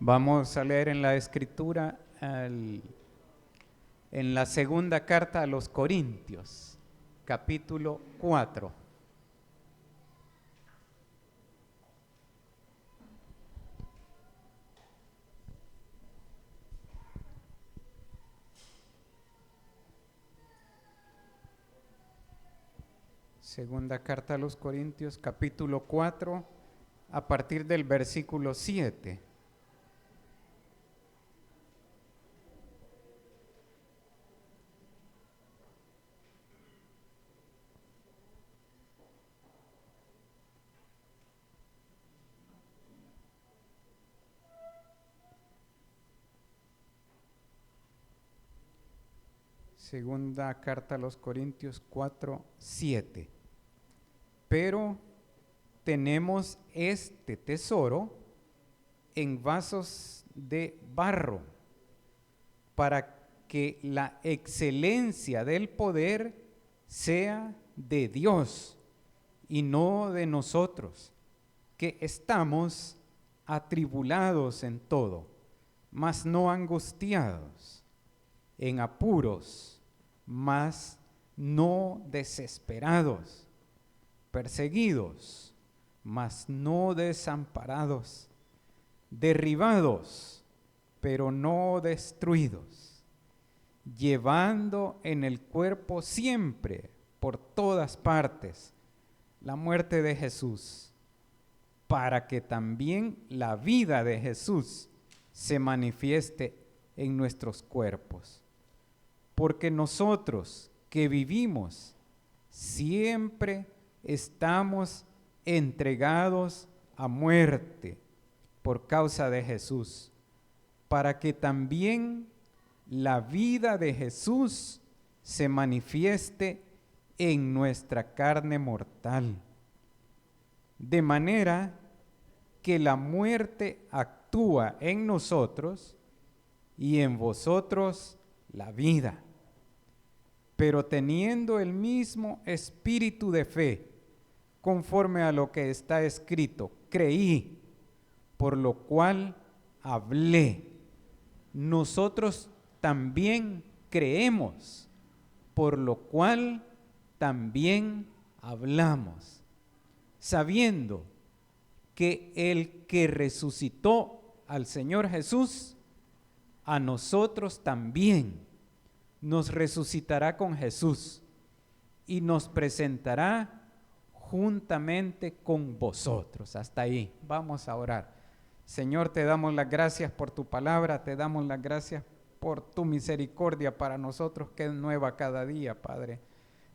Vamos a leer en la Escritura, en la segunda carta a los Corintios, capítulo 4. Segunda carta a los Corintios, capítulo 4, a partir del versículo 7. Segunda carta a los Corintios 4, 7. Pero tenemos este tesoro en vasos de barro, para que la excelencia del poder sea de Dios y no de nosotros, que estamos atribulados en todo, mas no angustiados, en apuros, mas no desesperados, perseguidos, mas no desamparados, derribados, pero no destruidos, llevando en el cuerpo siempre, por todas partes, la muerte de Jesús, para que también la vida de Jesús se manifieste en nuestros cuerpos. Porque nosotros que vivimos siempre estamos entregados a muerte por causa de Jesús, para que también la vida de Jesús se manifieste en nuestra carne mortal. De manera que la muerte actúa en nosotros y en vosotros la vida. Pero teniendo el mismo espíritu de fe, conforme a lo que está escrito, creí, por lo cual hablé. Nosotros también creemos, por lo cual también hablamos, sabiendo que el que resucitó al Señor Jesús, a nosotros también nos resucitará con Jesús y nos presentará juntamente con vosotros. Hasta ahí, vamos a orar. Señor, te damos las gracias por tu palabra, te damos las gracias por tu misericordia para nosotros, que es nueva cada día, Padre.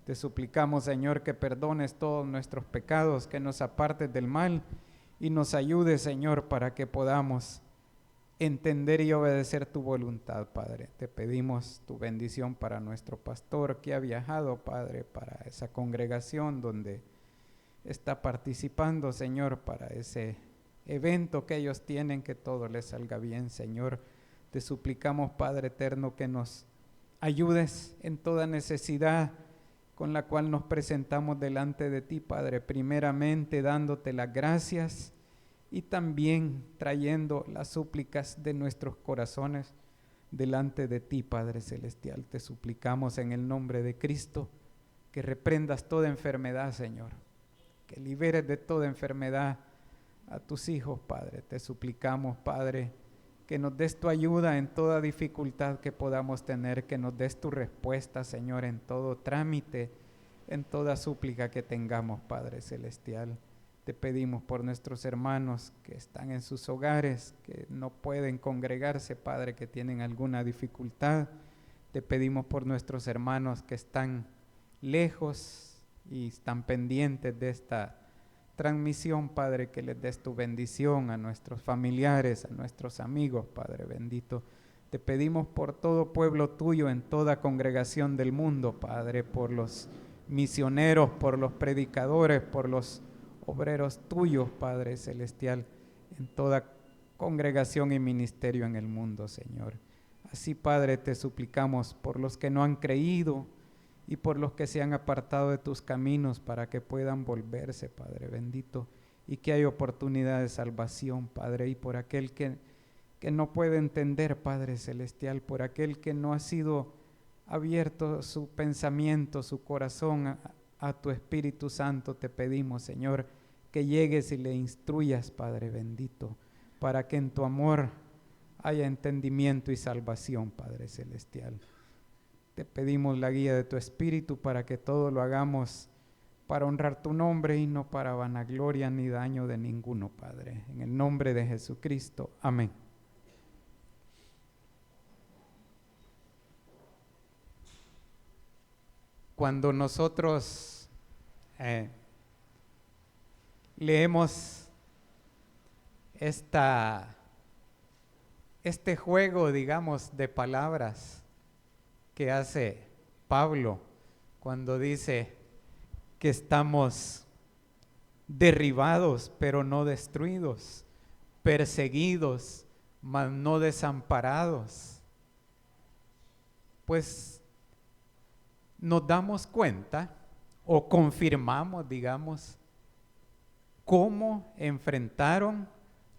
Te suplicamos, Señor, que perdones todos nuestros pecados, que nos apartes del mal y nos ayudes, Señor, para que podamos entender y obedecer tu voluntad, Padre. Te pedimos tu bendición para nuestro pastor que ha viajado, Padre, para esa congregación donde está participando, Señor, para ese evento que ellos tienen, que todo les salga bien, Señor. Te suplicamos, Padre eterno, que nos ayudes en toda necesidad con la cual nos presentamos delante de ti, Padre, primeramente dándote las gracias y también trayendo las súplicas de nuestros corazones delante de ti, Padre Celestial. Te suplicamos en el nombre de Cristo que reprendas toda enfermedad, Señor, que liberes de toda enfermedad a tus hijos, Padre. Te suplicamos, Padre, que nos des tu ayuda en toda dificultad que podamos tener, que nos des tu respuesta, Señor, en todo trámite, en toda súplica que tengamos, Padre Celestial. Te pedimos por nuestros hermanos que están en sus hogares, que no pueden congregarse, Padre, que tienen alguna dificultad. Te pedimos por nuestros hermanos que están lejos y están pendientes de esta transmisión, Padre, que les des tu bendición a nuestros familiares, a nuestros amigos, Padre bendito. Te pedimos por todo pueblo tuyo en toda congregación del mundo, Padre, por los misioneros, por los predicadores, por los obreros tuyos, Padre Celestial, en toda congregación y ministerio en el mundo, Señor. Así, Padre, te suplicamos por los que no han creído y por los que se han apartado de tus caminos, para que puedan volverse, Padre bendito, y que haya oportunidad de salvación, Padre, y por aquel que que no puede entender, Padre Celestial, por aquel que no ha sido abierto su pensamiento, su corazón a tu Espíritu Santo. Te pedimos, Señor, que llegues y le instruyas, Padre bendito, para que en tu amor haya entendimiento y salvación, Padre Celestial. Te pedimos la guía de tu Espíritu para que todo lo hagamos para honrar tu nombre y no para vanagloria ni daño de ninguno, Padre. En el nombre de Jesucristo. Amén. Cuando nosotros leemos este juego, digamos, de palabras que hace Pablo cuando dice que estamos derribados pero no destruidos, perseguidos mas no desamparados, pues nos damos cuenta o confirmamos, digamos, cómo enfrentaron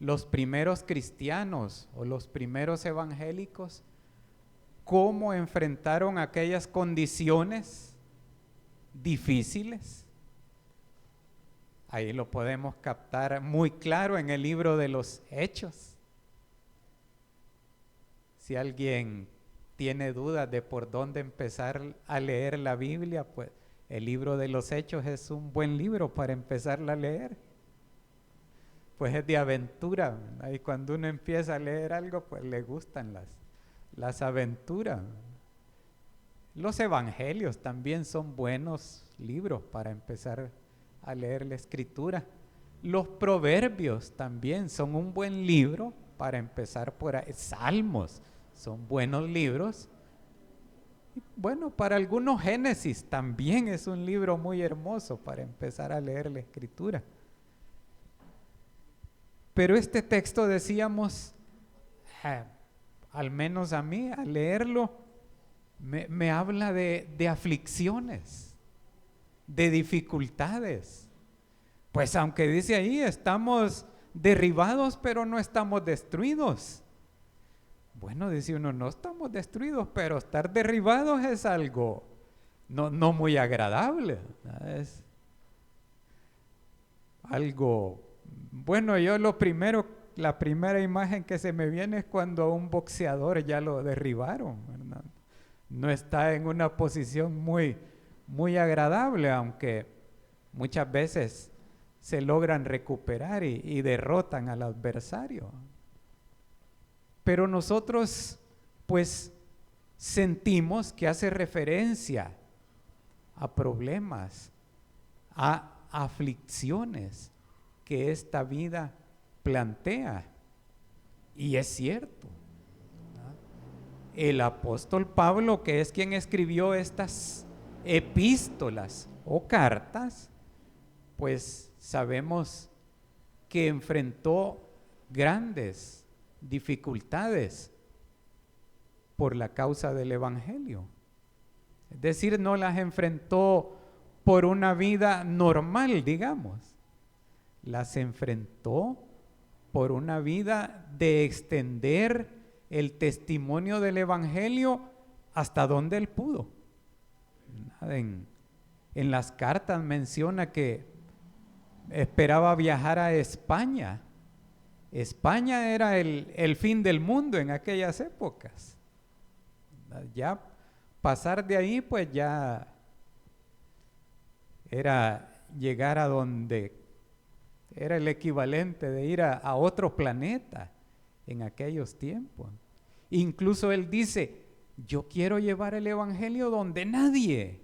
los primeros cristianos o los primeros evangélicos, cómo enfrentaron aquellas condiciones difíciles. Ahí lo podemos captar muy claro en el libro de los Hechos. Si alguien tiene dudas de por dónde empezar a leer la Biblia, pues el libro de los Hechos es un buen libro para empezarla a leer. Pues es de aventura, ¿verdad? Y cuando uno empieza a leer algo, pues le gustan las aventuras. Los evangelios también son buenos libros para empezar a leer la escritura. Los proverbios también son un buen libro para empezar por ahí. Salmos son buenos libros. Y bueno, para algunos Génesis también es un libro muy hermoso para empezar a leer la escritura. Pero este texto, decíamos, al menos a mí, al leerlo, me habla de aflicciones, de dificultades. Pues aunque dice ahí, estamos derribados, pero no estamos destruidos. Bueno, dice uno, no estamos destruidos, pero estar derribados es algo no muy agradable. Es algo, bueno, la primera imagen que se me viene es cuando a un boxeador ya lo derribaron, ¿verdad? No está en una posición muy agradable, aunque muchas veces se logran recuperar y derrotan al adversario. Pero nosotros pues sentimos que hace referencia a problemas, a aflicciones que esta vida plantea. Y es cierto. El apóstol Pablo, que es quien escribió estas epístolas o cartas, pues sabemos que enfrentó grandes dificultades por la causa del evangelio. Es decir, no las enfrentó por una vida normal, digamos. Las enfrentó por una vida de extender el testimonio del evangelio hasta donde él pudo. En las cartas menciona que esperaba viajar a España. España era el fin del mundo en aquellas épocas. Ya pasar de ahí, pues ya era llegar a donde era el equivalente de ir a otro planeta en aquellos tiempos. Incluso él dice, yo quiero llevar el evangelio donde nadie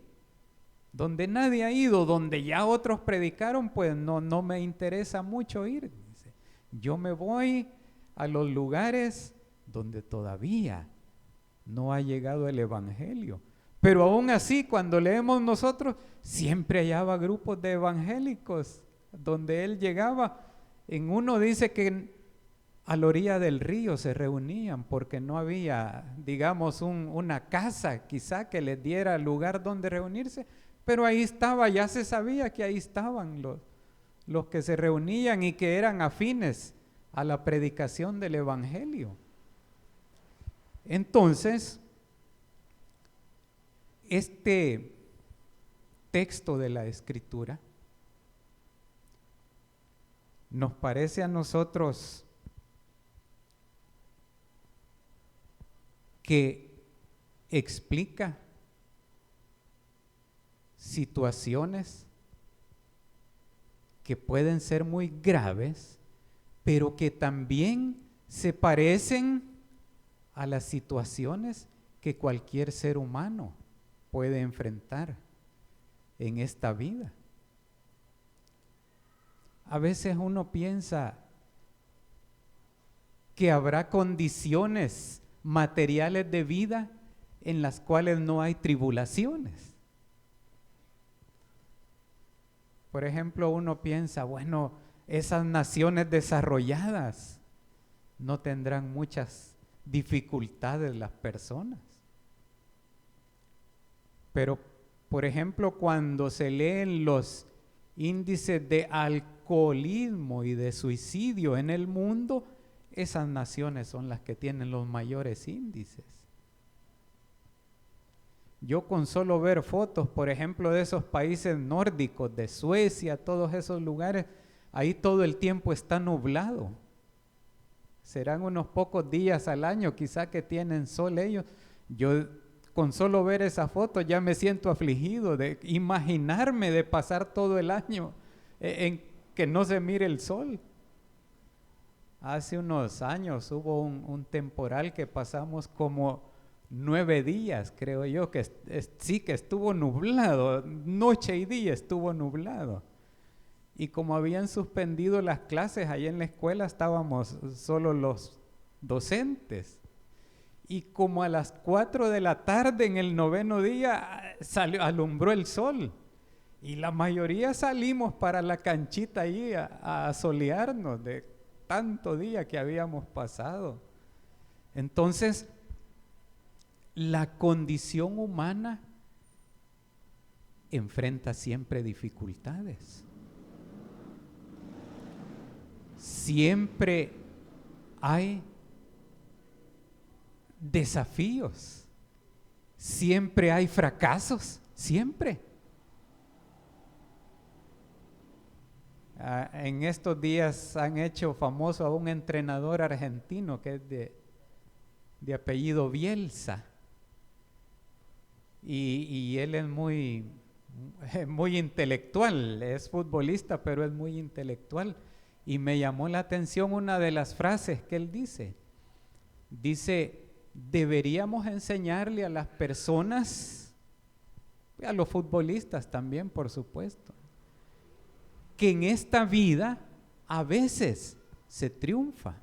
ha ido, donde ya otros predicaron, pues no me interesa mucho ir. Dice, yo me voy a los lugares donde todavía no ha llegado el evangelio. Pero aún así, cuando leemos nosotros, siempre hallaba grupos de evangélicos donde él llegaba. En uno dice que a la orilla del río se reunían porque no había, digamos, una casa quizá que les diera lugar donde reunirse, pero ahí estaba, ya se sabía que ahí estaban los que se reunían y que eran afines a la predicación del Evangelio. Entonces, este texto de la Escritura nos parece a nosotros que explica situaciones que pueden ser muy graves, pero que también se parecen a las situaciones que cualquier ser humano puede enfrentar en esta vida. A veces uno piensa que habrá condiciones materiales de vida en las cuales no hay tribulaciones. Por ejemplo, uno piensa, bueno, esas naciones desarrolladas no tendrán muchas dificultades las personas. Pero, por ejemplo, cuando se leen los índices de alcoholismo y de suicidio en el mundo, esas naciones son las que tienen los mayores índices. Yo con solo ver fotos, por ejemplo, de esos países nórdicos, de Suecia, todos esos lugares, ahí todo el tiempo está nublado. Serán unos pocos días al año quizá que tienen sol ellos. Yo con solo ver esa foto ya me siento afligido de imaginarme de pasar todo el año en que no se mire el sol. Hace unos años hubo un temporal que pasamos como 9 días, creo yo, que sí que estuvo nublado, noche y día estuvo nublado. Y como habían suspendido las clases allá en la escuela, estábamos solo los docentes. Y como a las 4 de la tarde en el 9º día alumbró el sol. Y la mayoría salimos para la canchita ahí a solearnos de tanto día que habíamos pasado. Entonces, la condición humana enfrenta siempre dificultades. Siempre hay desafíos, siempre hay fracasos, siempre. En estos días han hecho famoso a un entrenador argentino que es de apellido Bielsa, y él es muy intelectual, es futbolista, pero es muy intelectual. Y me llamó la atención una de las frases que él dice. Dice, deberíamos enseñarle a las personas, a los futbolistas también, por supuesto, que en esta vida a veces se triunfa.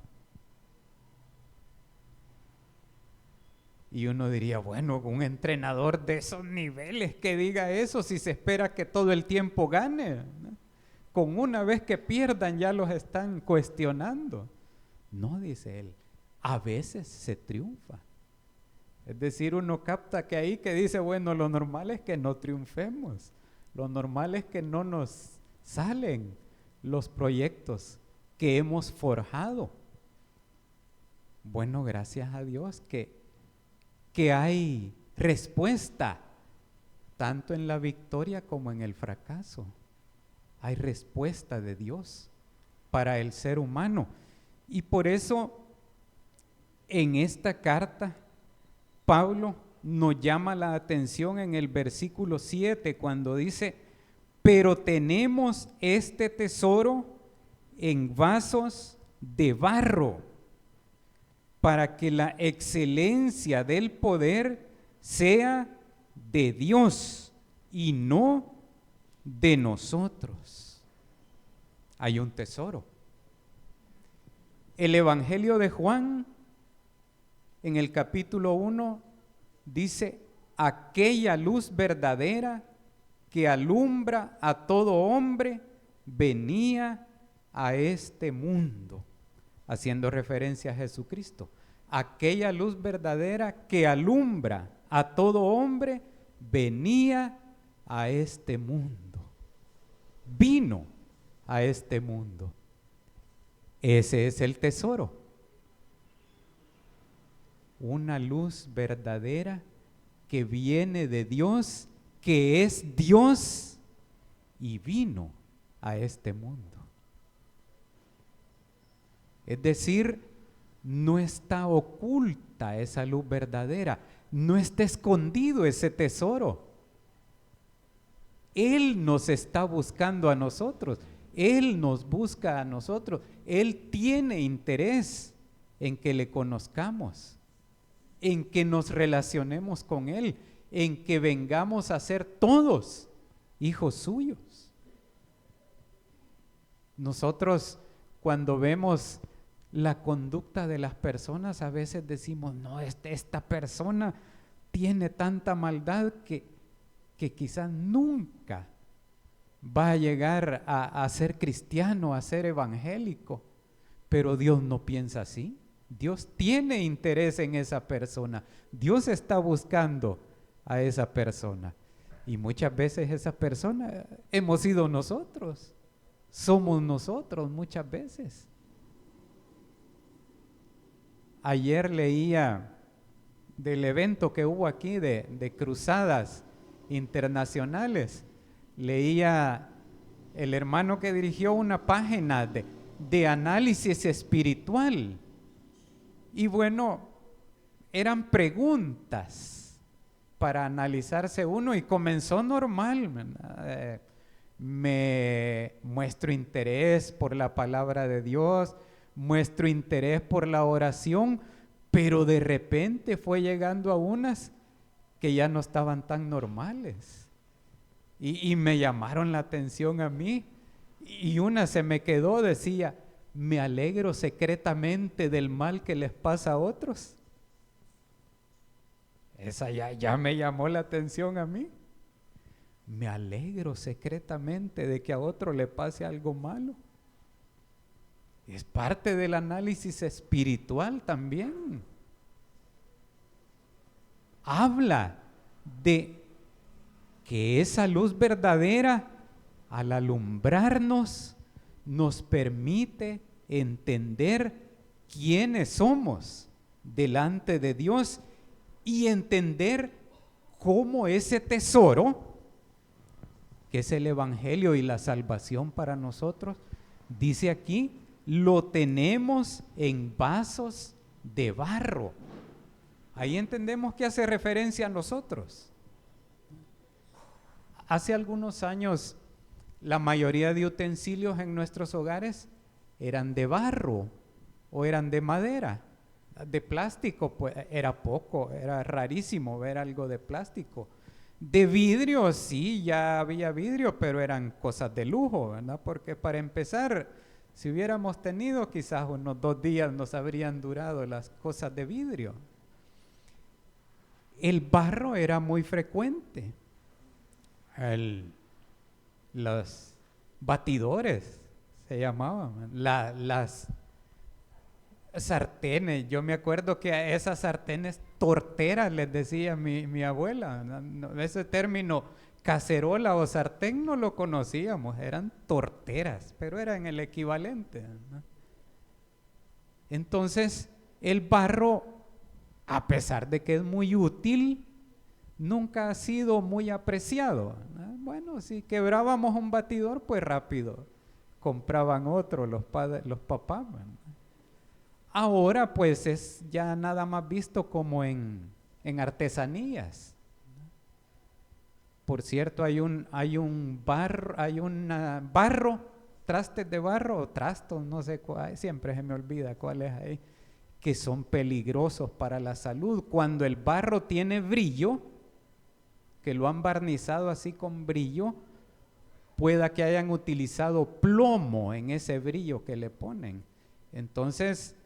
Y uno diría, bueno, un entrenador de esos niveles que diga eso, si se espera que todo el tiempo gane, ¿no? Con una vez que pierdan ya los están cuestionando. No, dice él, a veces se triunfa. Es decir, uno capta que ahí que dice, bueno, lo normal es que no triunfemos. Lo normal es que no nos salen los proyectos que hemos forjado. Bueno, gracias a Dios que hay respuesta, tanto en la victoria como en el fracaso. Hay respuesta de Dios para el ser humano. Y por eso, en esta carta, Pablo nos llama la atención en el versículo 7, cuando dice, pero tenemos este tesoro en vasos de barro, para que la excelencia del poder sea de Dios y no de nosotros. Hay un tesoro. El Evangelio de Juan, en el capítulo 1, dice, aquella luz verdadera que alumbra a todo hombre, venía a este mundo, haciendo referencia a Jesucristo. Aquella luz verdadera que alumbra a todo hombre, venía a este mundo. Vino a este mundo. Ese es el tesoro. Una luz verdadera que viene de Dios, que es Dios y vino a este mundo. Es decir, no está oculta esa luz verdadera, no está escondido ese tesoro. Él nos está buscando a nosotros, Él nos busca a nosotros, Él tiene interés en que le conozcamos, en que nos relacionemos con Él, en que vengamos a ser todos hijos suyos. Nosotros, cuando vemos la conducta de las personas, a veces decimos, no, esta persona tiene tanta maldad que quizás nunca va a llegar a ser cristiano, a ser evangélico. Pero Dios no piensa así. Dios tiene interés en esa persona. Dios está buscando a esa persona. Y muchas veces esa persona hemos sido nosotros. Somos nosotros muchas veces. Ayer leía del evento que hubo aquí de cruzadas internacionales. Leía el hermano que dirigió una página de análisis espiritual. Y bueno, eran preguntas para analizarse uno y comenzó normal, ¿verdad? Me muestro interés por la palabra de Dios, muestro interés por la oración, pero de repente fue llegando a unas que ya no estaban tan normales y me llamaron la atención a mí, y una se me quedó, decía, me alegro secretamente del mal que les pasa a otros. Esa ya me llamó la atención a mí. Me alegro secretamente de que a otro le pase algo malo. Es parte del análisis espiritual también. Habla de que esa luz verdadera, al alumbrarnos, nos permite entender quiénes somos delante de Dios y entender cómo ese tesoro, que es el Evangelio y la salvación para nosotros, dice aquí, lo tenemos en vasos de barro. Ahí entendemos que hace referencia a nosotros. Hace algunos años, la mayoría de utensilios en nuestros hogares eran de barro o eran de madera. De plástico, pues era poco, era rarísimo ver algo de plástico. De vidrio, sí, ya había vidrio, pero eran cosas de lujo, ¿verdad? Porque para empezar, si hubiéramos tenido quizás unos 2 días nos habrían durado las cosas de vidrio. El barro era muy frecuente. Los batidores se llamaban, las sartenes. Yo me acuerdo que a esas sartenes torteras les decía mi abuela. Ese término cacerola o sartén no lo conocíamos, eran torteras, pero eran el equivalente, ¿no? Entonces, el barro, a pesar de que es muy útil, nunca ha sido muy apreciado, ¿no? Bueno, si quebrábamos un batidor, pues rápido compraban otro los papás, ¿no? Ahora pues es ya nada más visto como en artesanías. Por cierto, hay un barro, trastes de barro o trastos, no sé cuál, siempre se me olvida cuál es ahí, que son peligrosos para la salud. Cuando el barro tiene brillo, que lo han barnizado así con brillo, pueda que hayan utilizado plomo en ese brillo que le ponen. Entonces,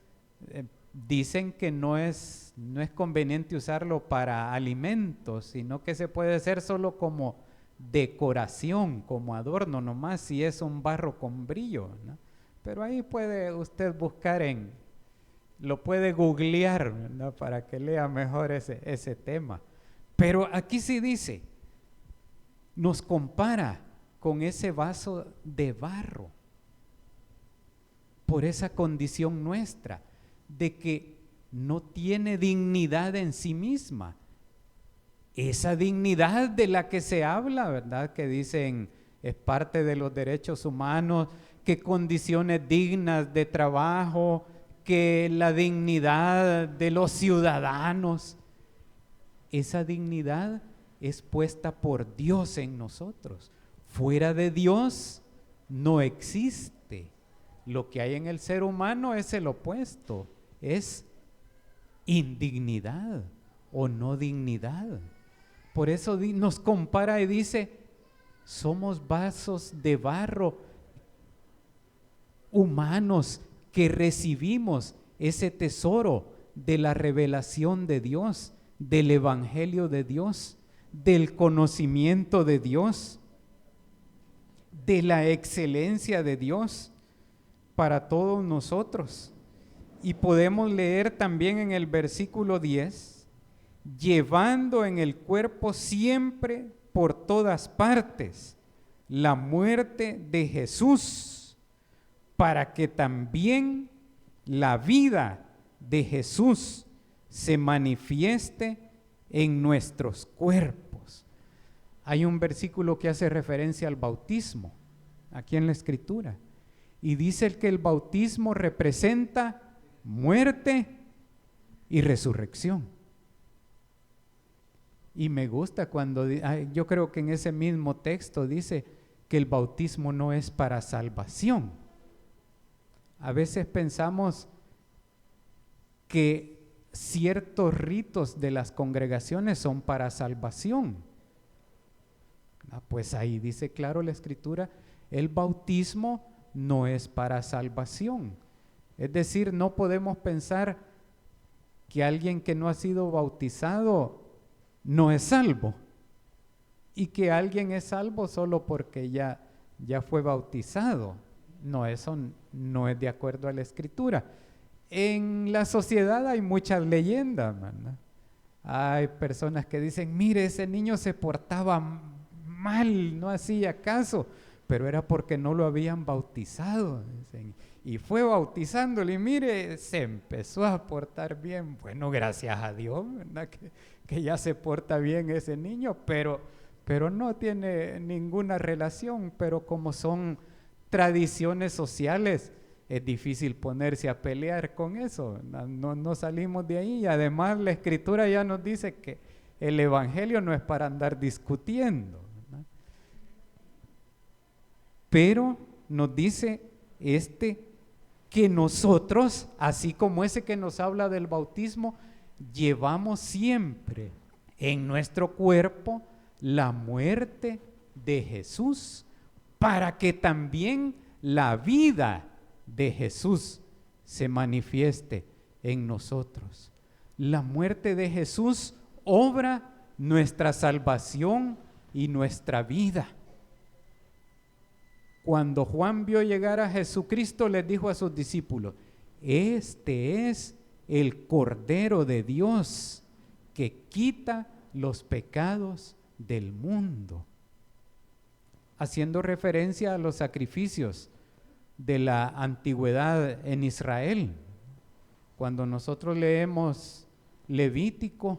dicen que no es conveniente usarlo para alimentos, sino que se puede hacer solo como decoración, como adorno nomás, si es un barro con brillo, ¿no? Pero ahí puede usted buscar lo puede googlear, ¿no? Para que lea mejor ese tema. Pero aquí sí dice, nos compara con ese vaso de barro. por esa condición nuestra, de que no tiene dignidad en sí misma. Esa dignidad de la que se habla, ¿verdad? Que dicen, es parte de los derechos humanos, que condiciones dignas de trabajo, que la dignidad de los ciudadanos, esa dignidad es puesta por Dios en nosotros. Fuera de Dios no existe. Lo que hay en el ser humano es el opuesto, es indignidad o no dignidad. Por eso nos compara y dice, somos vasos de barro humanos que recibimos ese tesoro de la revelación de Dios, del evangelio de Dios, del conocimiento de Dios, de la excelencia de Dios para todos nosotros. Y podemos leer también en el versículo 10, llevando en el cuerpo siempre por todas partes la muerte de Jesús, para que también la vida de Jesús se manifieste en nuestros cuerpos. Hay un versículo que hace referencia al bautismo, aquí en la Escritura, y dice que el bautismo representa muerte y resurrección. Y me gusta cuando, yo creo que en ese mismo texto dice que el bautismo no es para salvación. A veces pensamos que ciertos ritos de las congregaciones son para salvación. Pues ahí dice claro la Escritura, el bautismo no es para salvación. Es decir, no podemos pensar que alguien que no ha sido bautizado no es salvo y que alguien es salvo solo porque ya fue bautizado. No, eso no es de acuerdo a la Escritura. En la sociedad hay muchas leyendas, ¿verdad? Hay personas que dicen, mire, ese niño se portaba mal, no hacía caso, pero era porque no lo habían bautizado. Dicen, y fue bautizándole y mire, se empezó a portar bien. Bueno, gracias a Dios, ¿verdad? Que ya se porta bien ese niño, pero no tiene ninguna relación. Pero como son tradiciones sociales, es difícil ponerse a pelear con eso. No salimos de ahí. Y además la Escritura ya nos dice que el Evangelio no es para andar discutiendo, ¿verdad? Pero nos dice que nosotros, así como ese que nos habla del bautismo, llevamos siempre en nuestro cuerpo la muerte de Jesús, para que también la vida de Jesús se manifieste en nosotros. La muerte de Jesús obra nuestra salvación y nuestra vida. Cuando Juan vio llegar a Jesucristo, les dijo a sus discípulos, este es el Cordero de Dios que quita los pecados del mundo, haciendo referencia a los sacrificios de la antigüedad en Israel. Cuando nosotros leemos Levítico,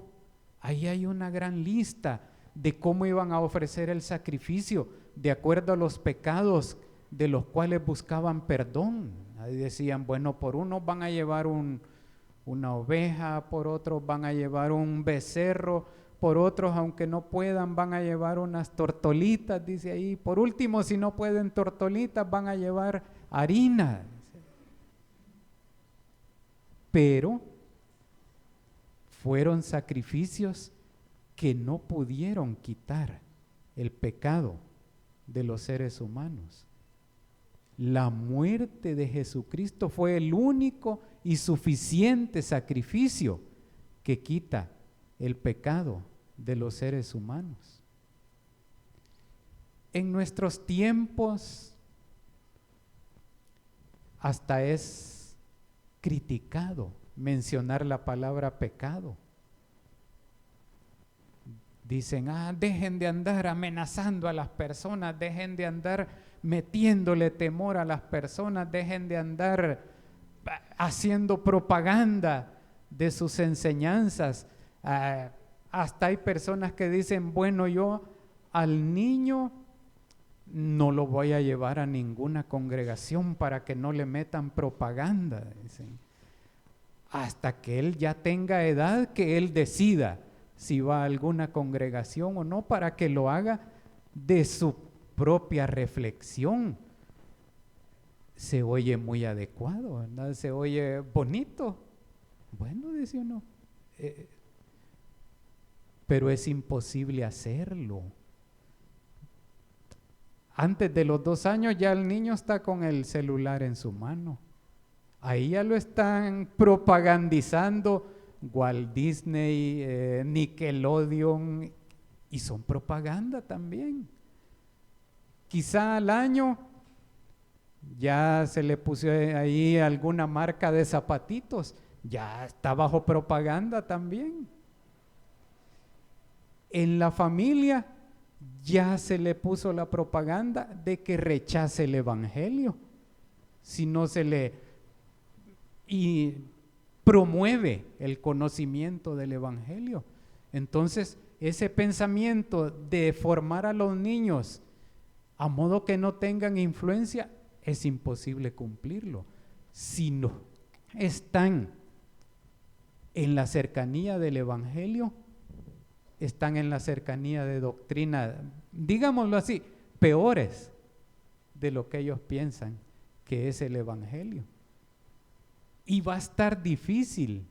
ahí hay una gran lista de cómo iban a ofrecer el sacrificio de acuerdo a los pecados de los cuales buscaban perdón. Ahí decían, bueno, por unos van a llevar una oveja, por otros van a llevar un becerro, por otros, aunque no puedan, van a llevar unas tortolitas, dice ahí. Por último, si no pueden tortolitas, van a llevar harina. Pero fueron sacrificios que no pudieron quitar el pecado de los seres humanos. La muerte de Jesucristo fue el único y suficiente sacrificio que quita el pecado de los seres humanos. En nuestros tiempos hasta es criticado mencionar la palabra pecado. Dicen, dejen de andar amenazando a las personas, dejen de andar metiéndole temor a las personas, dejen de andar haciendo propaganda de sus enseñanzas. Hasta hay personas que dicen, bueno, yo al niño no lo voy a llevar a ninguna congregación para que no le metan propaganda, dicen. Hasta que él ya tenga edad, que él decida si va a alguna congregación o no, para que lo haga de su propia reflexión. Se oye muy adecuado, ¿verdad? Se oye bonito. Bueno, dice uno, pero es imposible hacerlo. Antes de los 2 años ya el niño está con el celular en su mano. Ahí ya lo están propagandizando Walt Disney, Nickelodeon, y son propaganda también. Quizá al año ya se le puso ahí alguna marca de zapatitos, ya está bajo propaganda también. En la familia ya se le puso la propaganda de que rechace el evangelio, si no se le y promueve el conocimiento del evangelio. Entonces, ese pensamiento de formar a los niños a modo que no tengan influencia, es imposible cumplirlo. Si no están en la cercanía del evangelio, están en la cercanía de doctrina, digámoslo así, peores de lo que ellos piensan que es el evangelio. Y va a estar difícil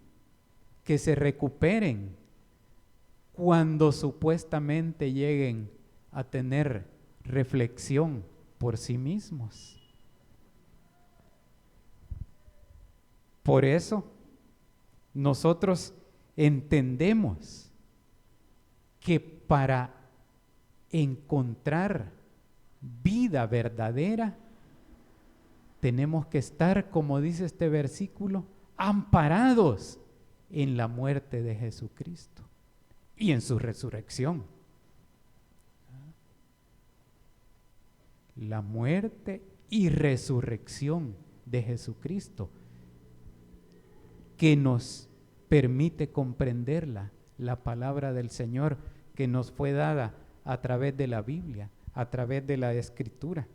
que se recuperen cuando supuestamente lleguen a tener reflexión por sí mismos. Por eso nosotros entendemos que para encontrar vida verdadera tenemos que estar, como dice este versículo, amparados en la muerte de Jesucristo y en su resurrección. La muerte y resurrección de Jesucristo, que nos permite comprenderla, la palabra del Señor que nos fue dada a través de la Biblia, a través de la Escritura.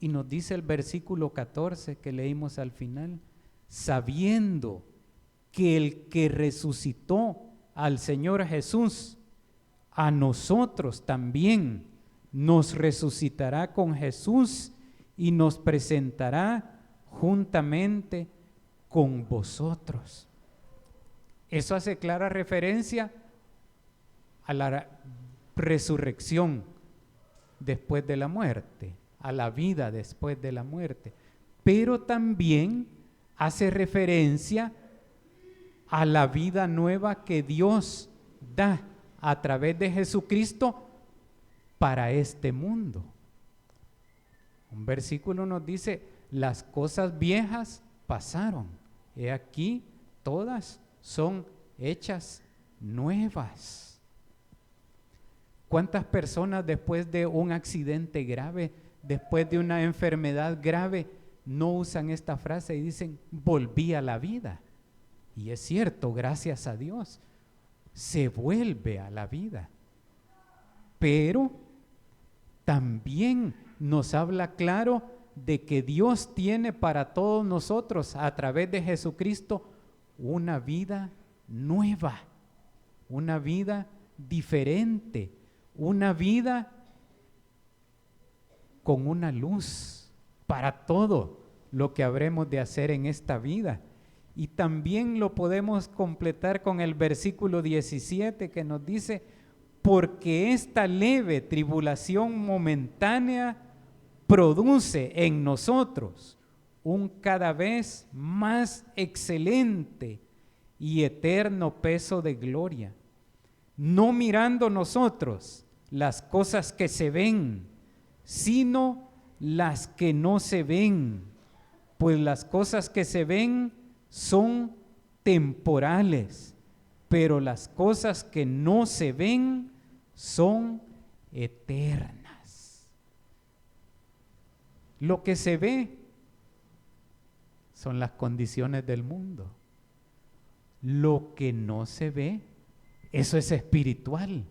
Y nos dice el versículo 14 que leímos al final, sabiendo que el que resucitó al Señor Jesús, a nosotros también nos resucitará con Jesús y nos presentará juntamente con vosotros. Eso hace clara referencia a la resurrección después de la muerte, a la vida después de la muerte, pero también hace referencia a la vida nueva que Dios da a través de Jesucristo para este mundo. Un versículo nos dice, las cosas viejas pasaron, he aquí todas son hechas nuevas. ¿Cuántas personas después de un accidente grave, después de una enfermedad grave, no usan esta frase y dicen, volví a la vida? Y es cierto, gracias a Dios, se vuelve a la vida. Pero también nos habla claro de que Dios tiene para todos nosotros, a través de Jesucristo, una vida nueva, una vida diferente, una vida con una luz para todo lo que habremos de hacer en esta vida. Y también lo podemos completar con el versículo 17 que nos dice, porque esta leve tribulación momentánea produce en nosotros un cada vez más excelente y eterno peso de gloria, no mirando nosotros las cosas que se ven, sino las que no se ven, pues las cosas que se ven son temporales, pero las cosas que no se ven son eternas. Lo que se ve son las condiciones del mundo. Lo que no se ve, eso es espiritual.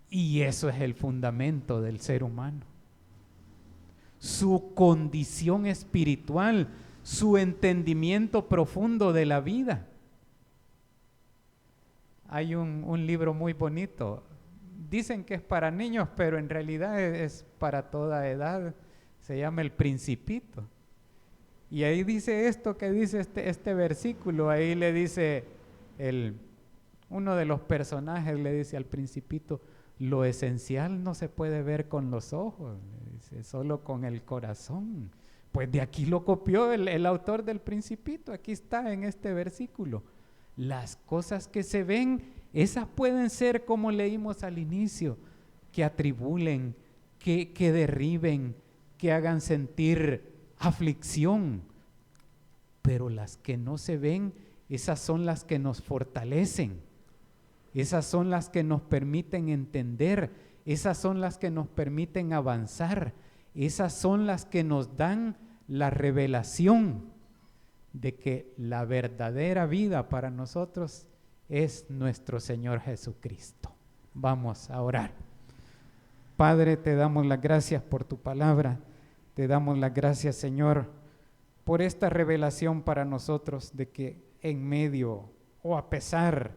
Y eso es el fundamento del ser humano. Su condición espiritual, su entendimiento profundo de la vida. Hay un libro muy bonito. Dicen que es para niños, pero en realidad es para toda edad. Se llama El Principito. Y ahí dice esto que dice este versículo. Ahí le dice uno de los personajes, le dice al Principito: lo esencial no se puede ver con los ojos, dice, solo con el corazón. Pues de aquí lo copió el autor del Principito. Aquí está en este versículo. Las cosas que se ven, esas pueden ser, como leímos al inicio, que atribulen, que derriben, que hagan sentir aflicción. Pero las que no se ven, esas son las que nos fortalecen. Esas son las que nos permiten entender. Esas son las que nos permiten avanzar. Esas son las que nos dan la revelación de que la verdadera vida para nosotros es nuestro Señor Jesucristo. Vamos a orar. Padre, te damos las gracias por tu palabra. Te damos las gracias, Señor, por esta revelación para nosotros de que en medio o a pesar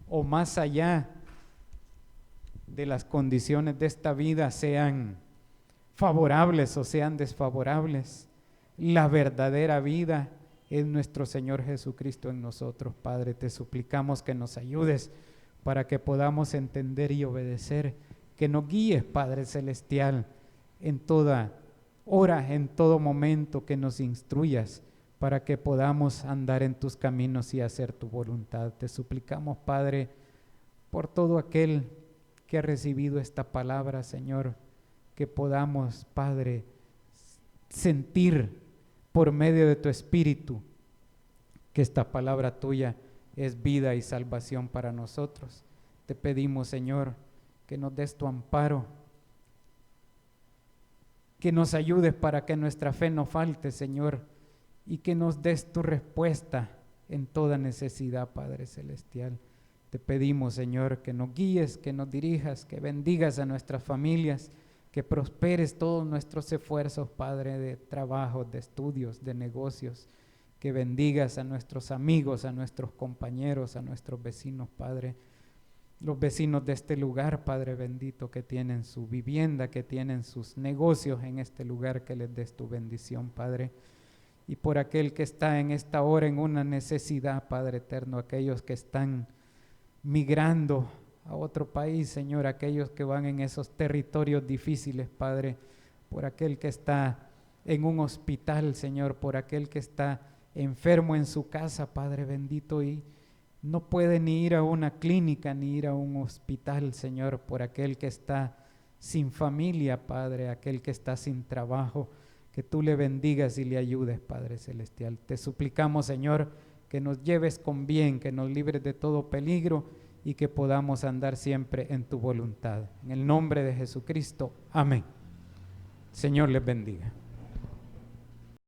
o más allá de las condiciones de esta vida, sean favorables o sean desfavorables, la verdadera vida es nuestro Señor Jesucristo en nosotros. Padre, te suplicamos que nos ayudes para que podamos entender y obedecer, que nos guíes, Padre Celestial, en toda hora, en todo momento, que nos instruyas para que podamos andar en tus caminos y hacer tu voluntad. Te suplicamos, Padre, por todo aquel que ha recibido esta palabra, Señor, que podamos, Padre, sentir por medio de tu Espíritu que esta palabra tuya es vida y salvación para nosotros. Te pedimos, Señor, que nos des tu amparo, que nos ayudes para que nuestra fe no falte, Señor, y que nos des tu respuesta en toda necesidad, Padre Celestial. Te pedimos, Señor, que nos guíes, que nos dirijas, que bendigas a nuestras familias, que prosperes todos nuestros esfuerzos, Padre, de trabajo, de estudios, de negocios, que bendigas a nuestros amigos, a nuestros compañeros, a nuestros vecinos, Padre, los vecinos de este lugar, Padre bendito, que tienen su vivienda, que tienen sus negocios en este lugar, que les des tu bendición, Padre. Y por aquel que está en esta hora en una necesidad, Padre eterno, aquellos que están migrando a otro país, Señor, aquellos que van en esos territorios difíciles, Padre, por aquel que está en un hospital, Señor, por aquel que está enfermo en su casa, Padre bendito, y no puede ni ir a una clínica, ni ir a un hospital, Señor, por aquel que está sin familia, Padre, aquel que está sin trabajo, que tú le bendigas y le ayudes, Padre Celestial. Te suplicamos, Señor, que nos lleves con bien, que nos libres de todo peligro y que podamos andar siempre en tu voluntad. En el nombre de Jesucristo, amén. Señor les bendiga.